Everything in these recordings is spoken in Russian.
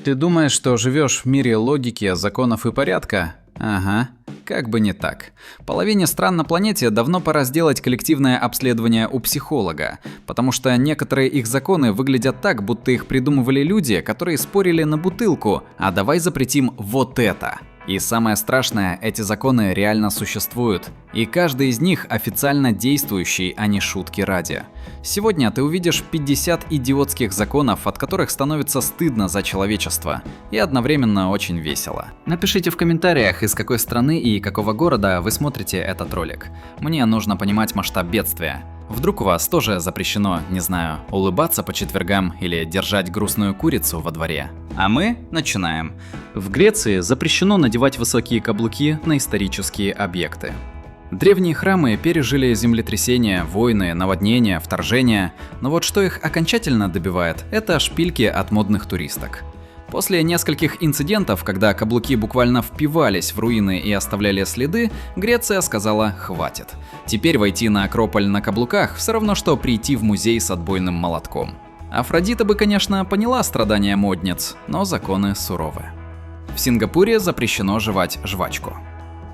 Ты думаешь, что живешь в мире логики, законов и порядка? Ага, как бы не так. Половине стран на планете давно пора сделать коллективное обследование у психолога, потому что некоторые их законы выглядят так, будто их придумывали люди, которые спорили на бутылку, а давай запретим вот это. И самое страшное, эти законы реально существуют, и каждый из них официально действующий, а не шутки ради. Сегодня ты увидишь 50 идиотских законов, от которых становится стыдно за человечество, и одновременно очень весело. Напишите в комментариях, из какой страны и какого города вы смотрите этот ролик. Мне нужно понимать масштаб бедствия. Вдруг у вас тоже запрещено, не знаю, улыбаться по четвергам или держать грустную курицу во дворе? А мы начинаем. В Греции запрещено надевать высокие каблуки на исторические объекты. Древние храмы пережили землетрясения, войны, наводнения, вторжения, но вот что их окончательно добивает, это шпильки от модных туристок. После нескольких инцидентов, когда каблуки буквально впивались в руины и оставляли следы, Греция сказала «хватит». Теперь войти на Акрополь на каблуках все равно, что прийти в музей с отбойным молотком. Афродита бы, конечно, поняла страдания модниц, но законы суровы. В Сингапуре запрещено жевать жвачку.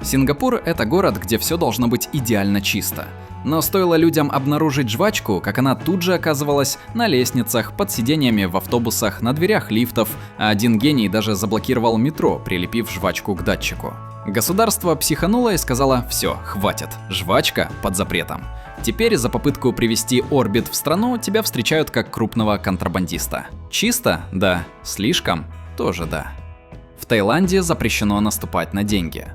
Сингапур – это город, где все должно быть идеально чисто. Но стоило людям обнаружить жвачку, как она тут же оказывалась на лестницах, под сиденьями в автобусах, на дверях лифтов, а один гений даже заблокировал метро, прилепив жвачку к датчику. Государство психануло и сказало: все, хватит, жвачка под запретом. Теперь за попытку привезти орбит в страну тебя встречают как крупного контрабандиста. Чисто? Да. Слишком? Тоже да. В Таиланде запрещено наступать на деньги.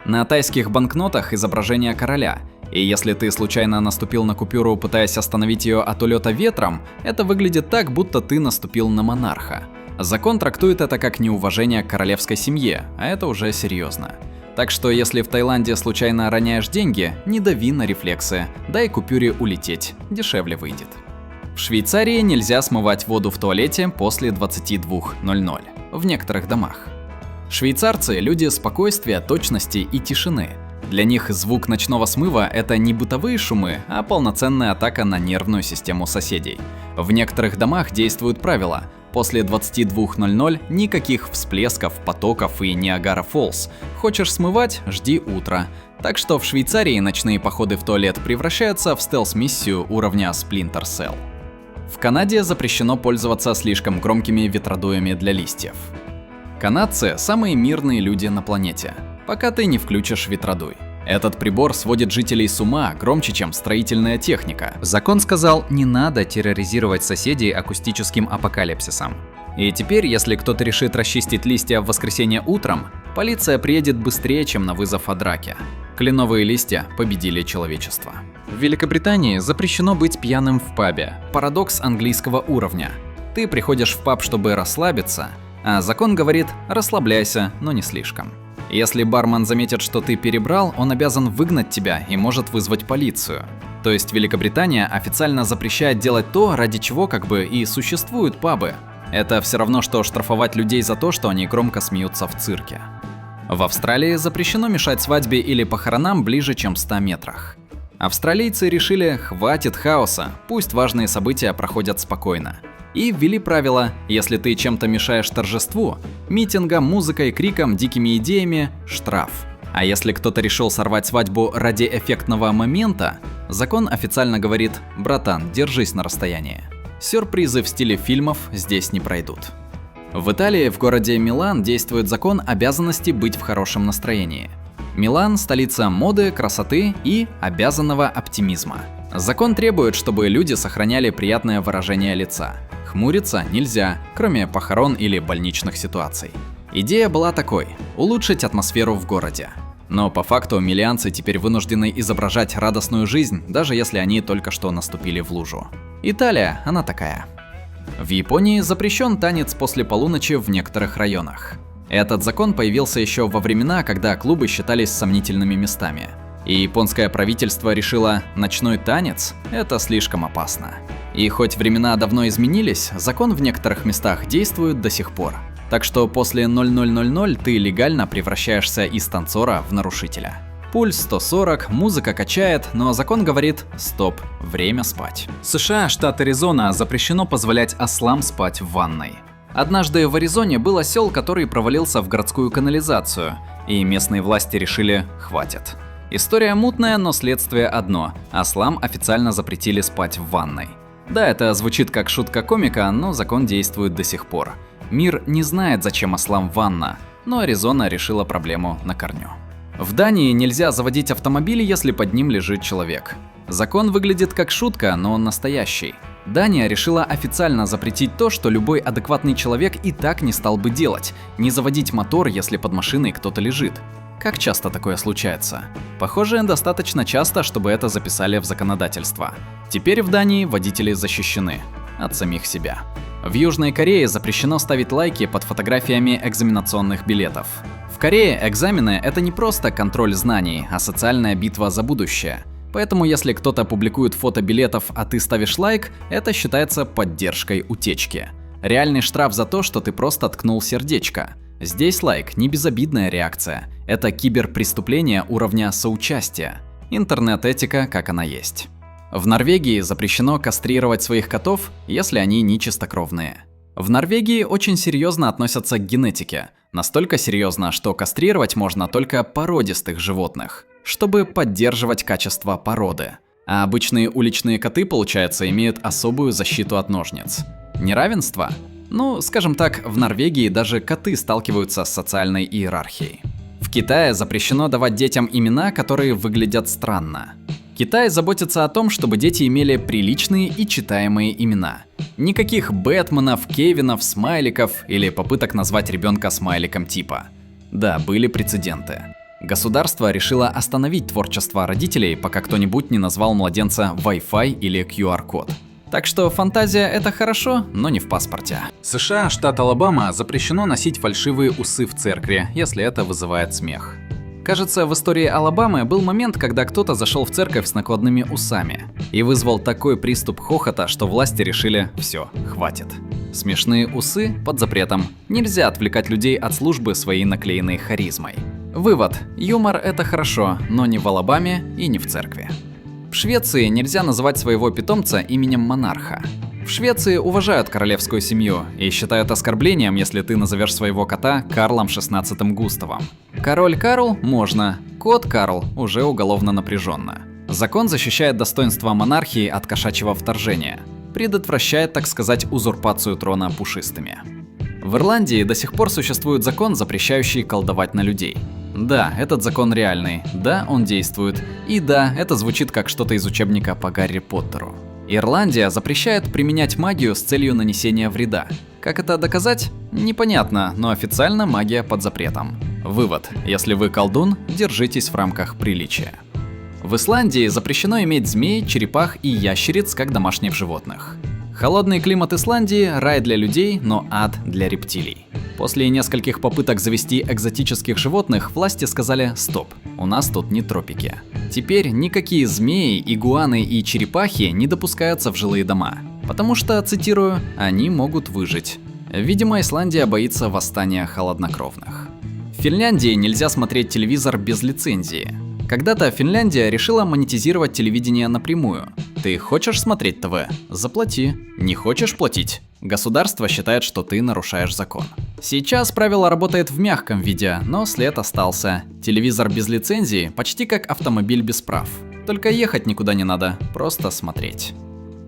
На тайских банкнотах изображение короля, и если ты случайно наступил на купюру, пытаясь остановить ее от улета ветром, это выглядит так, будто ты наступил на монарха. Закон трактует это как неуважение к королевской семье, а это уже серьезно. Так что если в Таиланде случайно роняешь деньги, не дави на рефлексы, дай купюре улететь, дешевле выйдет. В Швейцарии нельзя смывать воду в туалете после 22:00 в некоторых домах. Швейцарцы – люди спокойствия, точности и тишины. Для них звук ночного смыва – это не бытовые шумы, а полноценная атака на нервную систему соседей. В некоторых домах действуют правила: после 22:00 никаких всплесков, потоков и Ниагара Фоллс. Хочешь смывать – жди утра. Так что в Швейцарии ночные походы в туалет превращаются в стелс-миссию уровня Splinter Cell. В Канаде запрещено пользоваться слишком громкими ветродуями для листьев. Канадцы – самые мирные люди на планете, пока ты не включишь ветродуй. Этот прибор сводит жителей с ума громче, чем строительная техника. Закон сказал, не надо терроризировать соседей акустическим апокалипсисом. И теперь, если кто-то решит расчистить листья в воскресенье утром, полиция приедет быстрее, чем на вызов о драке. Кленовые листья победили человечество. В Великобритании запрещено быть пьяным в пабе. Парадокс английского уровня. Ты приходишь в паб, чтобы расслабиться, а закон говорит: расслабляйся, но не слишком. Если бармен заметит, что ты перебрал, он обязан выгнать тебя и может вызвать полицию. То есть Великобритания официально запрещает делать то, ради чего как бы и существуют пабы. Это все равно, что штрафовать людей за то, что они громко смеются в цирке. В Австралии запрещено мешать свадьбе или похоронам ближе, чем в 100 метрах. Австралийцы решили: хватит хаоса, пусть важные события проходят спокойно. И ввели правило: если ты чем-то мешаешь торжеству, митингам, музыкой, криком, дикими идеями – штраф. А если кто-то решил сорвать свадьбу ради эффектного момента, закон официально говорит: братан, держись на расстоянии. Сюрпризы в стиле фильмов здесь не пройдут. В Италии, в городе Милан, действует закон обязанности быть в хорошем настроении. Милан – столица моды, красоты и обязанного оптимизма. Закон требует, чтобы люди сохраняли приятное выражение лица. Хмуриться нельзя, кроме похорон или больничных ситуаций. Идея была такой – улучшить атмосферу в городе. Но по факту милианцы теперь вынуждены изображать радостную жизнь, даже если они только что наступили в лужу. Италия, она такая. В Японии запрещен танец после полуночи в некоторых районах. Этот закон появился еще во времена, когда клубы считались сомнительными местами. И японское правительство решило: ночной танец – это слишком опасно. И хоть времена давно изменились, закон в некоторых местах действует до сих пор. Так что после 00:00 ты легально превращаешься из танцора в нарушителя. Пульс 140, музыка качает, но закон говорит: стоп, время спать. США, штат Аризона, запрещено позволять ослам спать в ванной. Однажды в Аризоне был осел, который провалился в городскую канализацию, и местные власти решили – хватит. История мутная, но следствие одно – ослам официально запретили спать в ванной. Да, это звучит как шутка комика, но закон действует до сих пор. Мир не знает, зачем ослам ванна, но Аризона решила проблему на корню. В Дании нельзя заводить автомобиль, если под ним лежит человек. Закон выглядит как шутка, но он настоящий. Дания решила официально запретить то, что любой адекватный человек и так не стал бы делать – не заводить мотор, если под машиной кто-то лежит. Как часто такое случается? Похоже, достаточно часто, чтобы это записали в законодательство. Теперь в Дании водители защищены от самих себя. В Южной Корее запрещено ставить лайки под фотографиями экзаменационных билетов. В Корее экзамены – это не просто контроль знаний, а социальная битва за будущее. Поэтому если кто-то публикует фото билетов, а ты ставишь лайк, это считается поддержкой утечки. Реальный штраф за то, что ты просто ткнул сердечко. Здесь лайк – не безобидная реакция. Это киберпреступление уровня соучастия. Интернет-этика, как она есть. В Норвегии запрещено кастрировать своих котов, если они не чистокровные. В Норвегии очень серьезно относятся к генетике. Настолько серьезно, что кастрировать можно только породистых животных, чтобы поддерживать качество породы. А обычные уличные коты, получается, имеют особую защиту от ножниц. Неравенство? Ну, скажем так, в Норвегии даже коты сталкиваются с социальной иерархией. В Китае запрещено давать детям имена, которые выглядят странно. Китай заботится о том, чтобы дети имели приличные и читаемые имена. Никаких Бэтменов, Кевинов, смайликов или попыток назвать ребенка смайликом типа. Да, были прецеденты. Государство решило остановить творчество родителей, пока кто-нибудь не назвал младенца Wi-Fi или QR-код. Так что фантазия – это хорошо, но не в паспорте. В США, штат Алабама, запрещено носить фальшивые усы в церкви, если это вызывает смех. Кажется, в истории Алабамы был момент, когда кто-то зашел в церковь с накладными усами и вызвал такой приступ хохота, что власти решили – все, хватит. Смешные усы под запретом. Нельзя отвлекать людей от службы своей наклеенной харизмой. Вывод – юмор – это хорошо, но не в Алабаме и не в церкви. В Швеции нельзя называть своего питомца именем монарха. В Швеции уважают королевскую семью и считают оскорблением, если ты назовешь своего кота Карлом XVI Густавом. Король Карл – можно, кот Карл – уже уголовно напряженно. Закон защищает достоинство монархии от кошачьего вторжения, предотвращает, так сказать, узурпацию трона пушистыми. В Ирландии до сих пор существует закон, запрещающий колдовать на людей. Да, этот закон реальный, да, он действует, и да, это звучит как что-то из учебника по Гарри Поттеру. Ирландия запрещает применять магию с целью нанесения вреда. Как это доказать? Непонятно, но официально магия под запретом. Вывод: если вы колдун, держитесь в рамках приличия. В Исландии запрещено иметь змей, черепах и ящериц как домашних животных. Холодный климат Исландии – рай для людей, но ад для рептилий. После нескольких попыток завести экзотических животных, власти сказали: стоп, у нас тут не тропики. Теперь никакие змеи, игуаны и черепахи не допускаются в жилые дома, потому что, цитирую, они могут выжить. Видимо, Исландия боится восстания холоднокровных. В Финляндии нельзя смотреть телевизор без лицензии. Когда-то Финляндия решила монетизировать телевидение напрямую. Ты хочешь смотреть ТВ? Заплати. Не хочешь платить? Государство считает, что ты нарушаешь закон. Сейчас правило работает в мягком виде, но след остался. Телевизор без лицензии почти как автомобиль без прав. Только ехать никуда не надо, просто смотреть.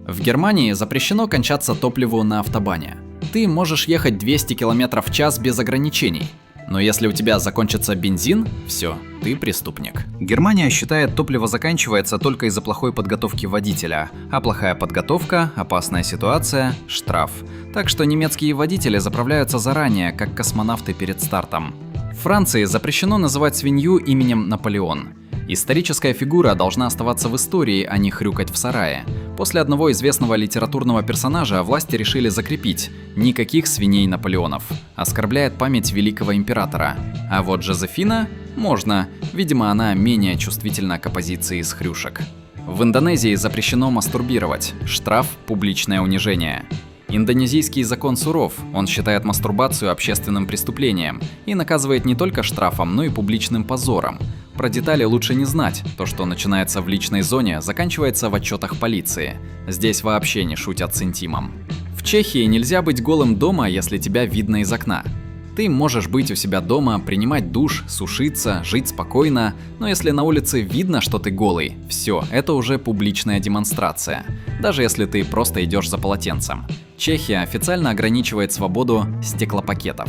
В Германии запрещено кончаться топливу на автобане. Ты можешь ехать 200 км в час без ограничений. Но если у тебя закончится бензин, все, ты преступник. Германия считает, топливо заканчивается только из-за плохой подготовки водителя, а плохая подготовка, опасная ситуация, штраф. Так что немецкие водители заправляются заранее, как космонавты перед стартом. В Франции запрещено называть свинью именем Наполеон. Историческая фигура должна оставаться в истории, а не хрюкать в сарае. После одного известного литературного персонажа власти решили закрепить: никаких свиней Наполеонов. Оскорбляет память великого императора. А вот Жозефина можно, видимо, она менее чувствительна к оппозиции с хрюшек. В Индонезии запрещено мастурбировать. Штраф – публичное унижение. Индонезийский закон суров, он считает мастурбацию общественным преступлением и наказывает не только штрафом, но и публичным позором. Про детали лучше не знать, то, что начинается в личной зоне, заканчивается в отчетах полиции. Здесь вообще не шутят с интимом. В Чехии нельзя быть голым дома, если тебя видно из окна. Ты можешь быть у себя дома, принимать душ, сушиться, жить спокойно, но если на улице видно, что ты голый, все, это уже публичная демонстрация, даже если ты просто идешь за полотенцем. Чехия официально ограничивает свободу стеклопакетов.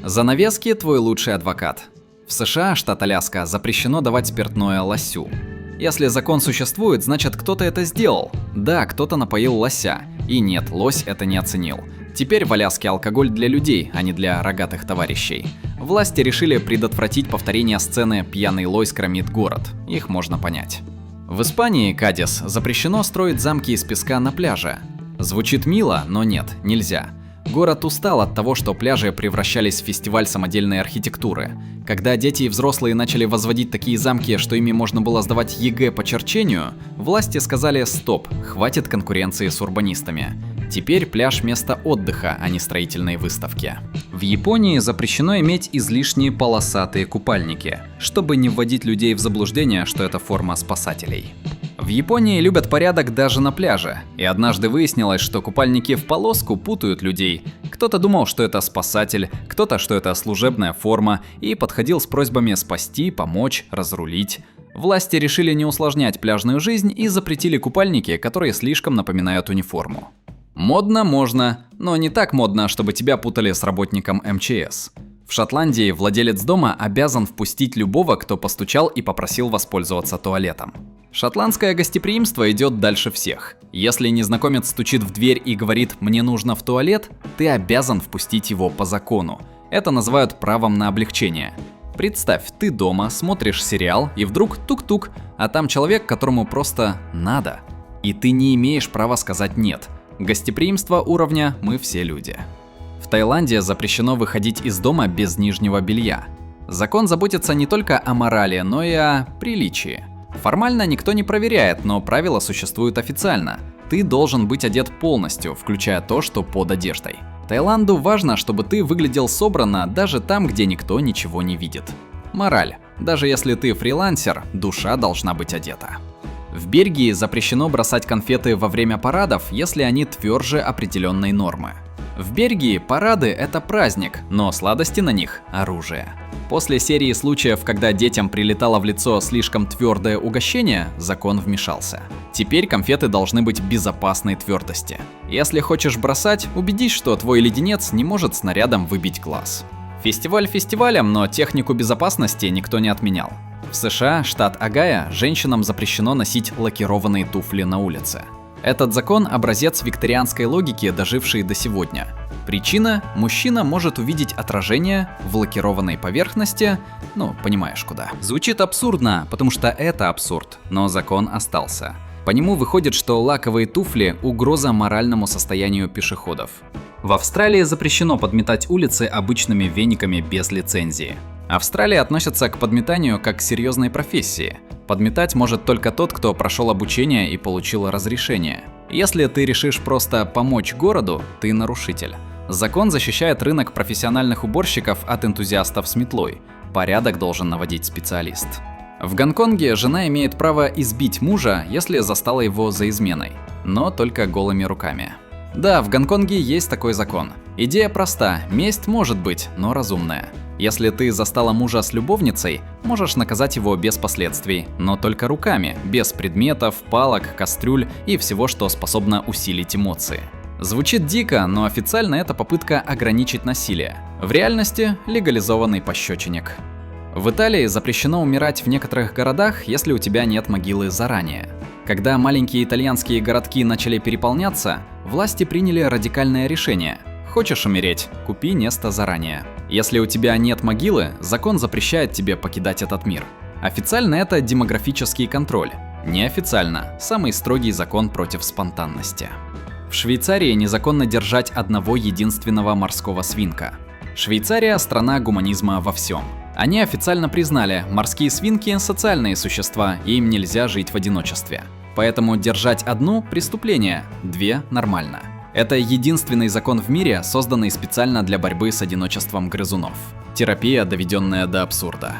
Занавески – твой лучший адвокат. В США, штат Аляска, запрещено давать спиртное лосю. Если закон существует, значит кто-то это сделал. Да, кто-то напоил лося. И нет, лось это не оценил. Теперь в Аляске алкоголь для людей, а не для рогатых товарищей. Власти решили предотвратить повторение сцены «Пьяный лось громит город». Их можно понять. В Испании, Кадис, запрещено строить замки из песка на пляже. Звучит мило, но нет, нельзя. Город устал от того, что пляжи превращались в фестиваль самодельной архитектуры. Когда дети и взрослые начали возводить такие замки, что ими можно было сдавать ЕГЭ по черчению, власти сказали «стоп, хватит конкуренции с урбанистами». Теперь пляж – место отдыха, а не строительной выставки. В Японии запрещено иметь излишние полосатые купальники, чтобы не вводить людей в заблуждение, что это форма спасателей. В Японии любят порядок даже на пляже, и однажды выяснилось, что купальники в полоску путают людей. Кто-то думал, что это спасатель, кто-то, что это служебная форма, и подходил с просьбами спасти, помочь, разрулить. Власти решили не усложнять пляжную жизнь и запретили купальники, которые слишком напоминают униформу. Модно можно, но не так модно, чтобы тебя путали с работником МЧС. В Шотландии владелец дома обязан впустить любого, кто постучал и попросил воспользоваться туалетом. Шотландское гостеприимство идет дальше всех. Если незнакомец стучит в дверь и говорит «мне нужно в туалет», ты обязан впустить его по закону. Это называют правом на облегчение. Представь, ты дома, смотришь сериал, и вдруг тук-тук, а там человек, которому просто надо. И ты не имеешь права сказать «нет». Гостеприимство уровня «мы все люди». В Таиланде запрещено выходить из дома без нижнего белья. Закон заботится не только о морали, но и о приличии. Формально никто не проверяет, но правила существуют официально. Ты должен быть одет полностью, включая то, что под одеждой. Таиланду важно, чтобы ты выглядел собранно даже там, где никто ничего не видит. Мораль. Даже если ты фрилансер, душа должна быть одета. В Бельгии запрещено бросать конфеты во время парадов, если они тверже определенной нормы. В Бельгии парады – это праздник, но сладости на них – оружие. После серии случаев, когда детям прилетало в лицо слишком твердое угощение, закон вмешался. Теперь конфеты должны быть безопасной твердости. Если хочешь бросать, убедись, что твой леденец не может снарядом выбить глаз. Фестиваль фестивалем, но технику безопасности никто не отменял. В США, штат Огайо, женщинам запрещено носить лакированные туфли на улице. Этот закон – образец викторианской логики, доживший до сегодня. Причина – мужчина может увидеть отражение в лакированной поверхности, понимаешь куда. Звучит абсурдно, потому что это абсурд, но закон остался. По нему выходит, что лаковые туфли – угроза моральному состоянию пешеходов. В Австралии запрещено подметать улицы обычными вениками без лицензии. Австралия относится к подметанию как к серьезной профессии. Подметать может только тот, кто прошел обучение и получил разрешение. Если ты решишь просто помочь городу, ты нарушитель. Закон защищает рынок профессиональных уборщиков от энтузиастов с метлой. Порядок должен наводить специалист. В Гонконге жена имеет право избить мужа, если застала его за изменой, но только голыми руками. Да, в Гонконге есть такой закон. Идея проста, месть может быть, но разумная. Если ты застала мужа с любовницей, можешь наказать его без последствий, но только руками, без предметов, палок, кастрюль и всего, что способно усилить эмоции. Звучит дико, но официально это попытка ограничить насилие. В реальности – легализованный пощечиник. В Италии запрещено умирать в некоторых городах, если у тебя нет могилы заранее. Когда маленькие итальянские городки начали переполняться, власти приняли радикальное решение. Хочешь умереть? Купи место заранее. Если у тебя нет могилы, закон запрещает тебе покидать этот мир. Официально это демографический контроль. Неофициально – самый строгий закон против спонтанности. В Швейцарии незаконно держать одного единственного морского свинка. Швейцария – страна гуманизма во всем. Они официально признали, морские свинки – социальные существа, и им нельзя жить в одиночестве. Поэтому держать одну – преступление, две – нормально. Это единственный закон в мире, созданный специально для борьбы с одиночеством грызунов. Терапия, доведенная до абсурда.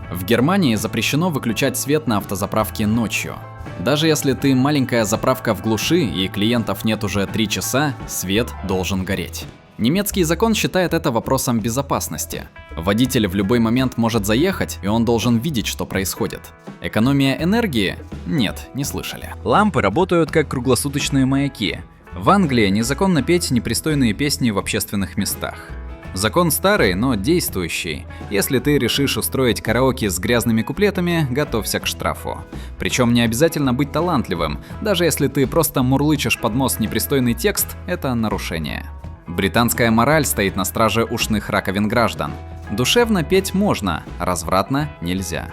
В Германии запрещено выключать свет на автозаправке ночью. Даже если ты маленькая заправка в глуши и клиентов нет уже 3 часа, свет должен гореть. Немецкий закон считает это вопросом безопасности. Водитель в любой момент может заехать, и он должен видеть, что происходит. Экономия энергии? Нет, не слышали. Лампы работают как круглосуточные маяки. В Англии незаконно петь непристойные песни в общественных местах. Закон старый, но действующий. Если ты решишь устроить караоке с грязными куплетами, готовься к штрафу. Причем не обязательно быть талантливым. Даже если ты просто мурлычешь под нос непристойный текст, это нарушение. Британская мораль стоит на страже ушных раковин граждан. Душевно петь можно, развратно нельзя.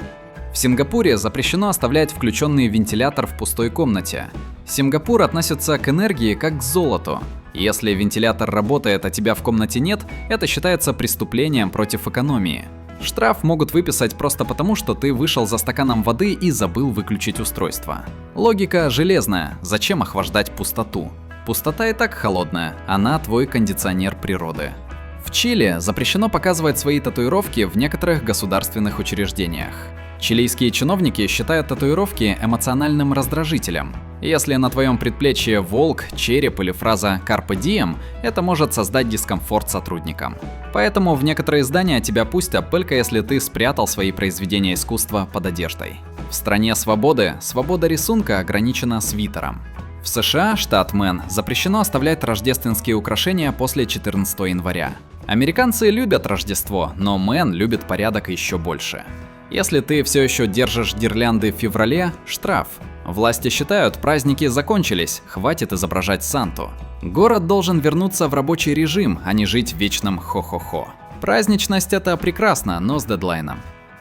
В Сингапуре запрещено оставлять включенный вентилятор в пустой комнате. Сингапур относится к энергии как к золоту. Если вентилятор работает, а тебя в комнате нет, это считается преступлением против экономии. Штраф могут выписать просто потому, что ты вышел за стаканом воды и забыл выключить устройство. Логика железная, зачем охлаждать пустоту? Пустота и так холодная, она твой кондиционер природы. В Чили запрещено показывать свои татуировки в некоторых государственных учреждениях. Чилийские чиновники считают татуировки эмоциональным раздражителем. Если на твоем предплечье волк, череп или фраза «Carpe Diem», это может создать дискомфорт сотрудникам. Поэтому в некоторые здания тебя пустят только если ты спрятал свои произведения искусства под одеждой. В стране свободы свобода рисунка ограничена свитером. В США, штат Мэн, запрещено оставлять рождественские украшения после 14 января. Американцы любят Рождество, но Мэн любит порядок еще больше. Если ты все еще держишь гирлянды в феврале, штраф. Власти считают, праздники закончились, хватит изображать Санту. Город должен вернуться в рабочий режим, а не жить в вечном хо-хо-хо. Праздничность — это прекрасно, но с дедлайном.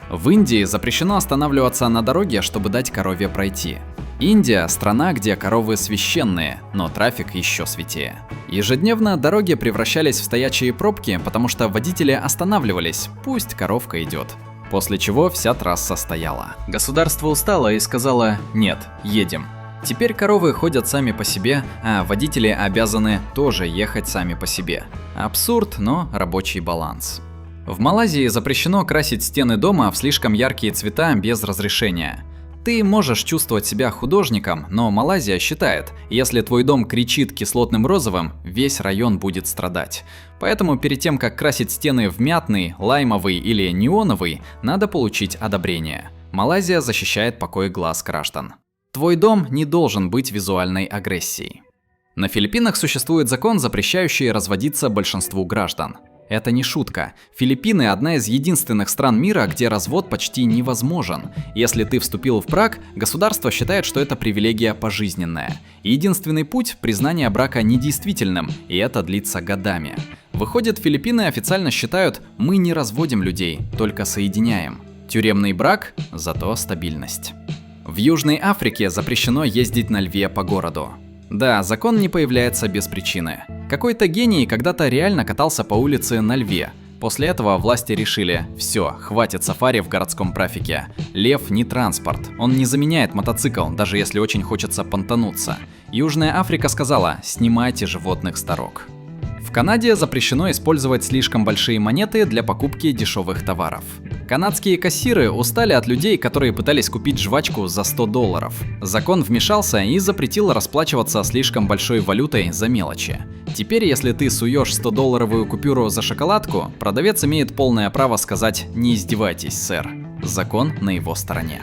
В Индии запрещено останавливаться на дороге, чтобы дать корове пройти. Индия – страна, где коровы священные, но трафик еще святее. Ежедневно дороги превращались в стоячие пробки, потому что водители останавливались, пусть коровка идет. После чего вся трасса стояла. Государство устало и сказало: нет, едем. Теперь коровы ходят сами по себе, а водители обязаны тоже ехать сами по себе. Абсурд, но рабочий баланс. В Малайзии запрещено красить стены дома в слишком яркие цвета без разрешения. Ты можешь чувствовать себя художником, но Малайзия считает, если твой дом кричит кислотным розовым, весь район будет страдать. Поэтому перед тем, как красить стены в мятный, лаймовый или неоновый, надо получить одобрение. Малайзия защищает покой глаз граждан. Твой дом не должен быть визуальной агрессией. На Филиппинах существует закон, запрещающий разводиться большинству граждан. Это не шутка. Филиппины – одна из единственных стран мира, где развод почти невозможен. Если ты вступил в брак, государство считает, что это привилегия пожизненная. Единственный путь – признание брака недействительным, и это длится годами. Выходит, Филиппины официально считают: мы не разводим людей, только соединяем. Тюремный брак – зато стабильность. В Южной Африке запрещено ездить на льве по городу. Да, закон не появляется без причины. Какой-то гений когда-то реально катался по улице на льве. После этого власти решили: все, хватит сафари в городском трафике. Лев не транспорт, он не заменяет мотоцикл, даже если очень хочется понтануться. Южная Африка сказала: снимайте животных с дорог. В Канаде запрещено использовать слишком большие монеты для покупки дешевых товаров. Канадские кассиры устали от людей, которые пытались купить жвачку за $100. Закон вмешался и запретил расплачиваться слишком большой валютой за мелочи. Теперь, если ты суешь 100-долларовую купюру за шоколадку, продавец имеет полное право сказать: не издевайтесь, сэр. Закон на его стороне.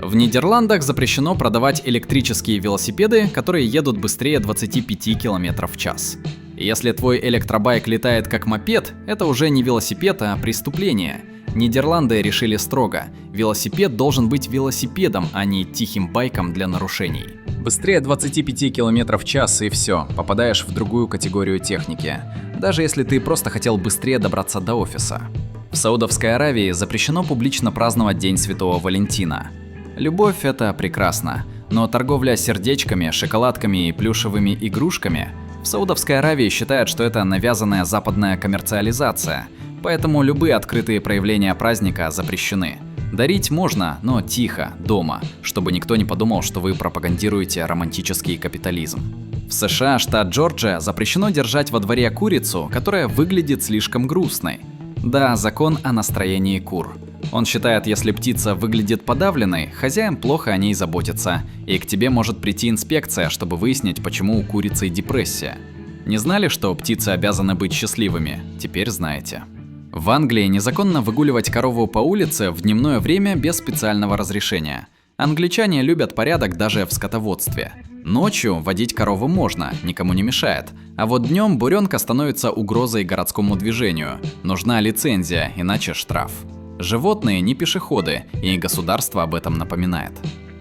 В Нидерландах запрещено продавать электрические велосипеды, которые едут быстрее 25 км в час. Если твой электробайк летает как мопед, это уже не велосипед, а преступление. Нидерланды решили строго: велосипед должен быть велосипедом, а не тихим байком для нарушений. Быстрее 25 км в час и все, попадаешь в другую категорию техники, даже если ты просто хотел быстрее добраться до офиса. В Саудовской Аравии запрещено публично праздновать День Святого Валентина. Любовь – это прекрасно, но торговля сердечками, шоколадками и плюшевыми игрушками в Саудовской Аравии считают, что это навязанная западная коммерциализация, поэтому любые открытые проявления праздника запрещены. Дарить можно, но тихо, дома, чтобы никто не подумал, что вы пропагандируете романтический капитализм. В США, штат Джорджия, запрещено держать во дворе курицу, которая выглядит слишком грустной. Да, закон о настроении кур. Он считает, если птица выглядит подавленной, хозяин плохо о ней заботится, и к тебе может прийти инспекция, чтобы выяснить, почему у курицы депрессия. Не знали, что птицы обязаны быть счастливыми? Теперь знаете. В Англии незаконно выгуливать корову по улице в дневное время без специального разрешения. Англичане любят порядок даже в скотоводстве. Ночью водить корову можно, никому не мешает. А вот днем буренка становится угрозой городскому движению. Нужна лицензия, иначе штраф. Животные не пешеходы, и государство об этом напоминает.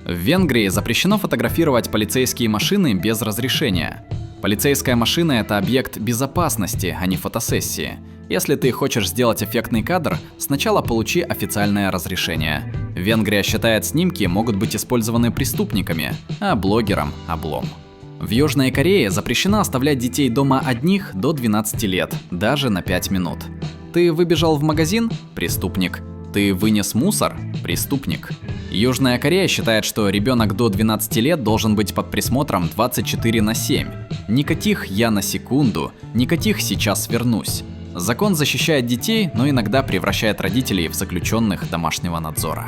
В Венгрии запрещено фотографировать полицейские машины без разрешения. Полицейская машина – это объект безопасности, а не фотосессии. Если ты хочешь сделать эффектный кадр, сначала получи официальное разрешение. Венгрия считает, снимки могут быть использованы преступниками, а блогерам – облом. В Южной Корее запрещено оставлять детей дома одних до 12 лет, даже на 5 минут. Ты выбежал в магазин – преступник. Ты вынес мусор – преступник. Южная Корея считает, что ребенок до 12 лет должен быть под присмотром 24/7. Никаких «я на секунду», никаких «сейчас вернусь». Закон защищает детей, но иногда превращает родителей в заключенных домашнего надзора.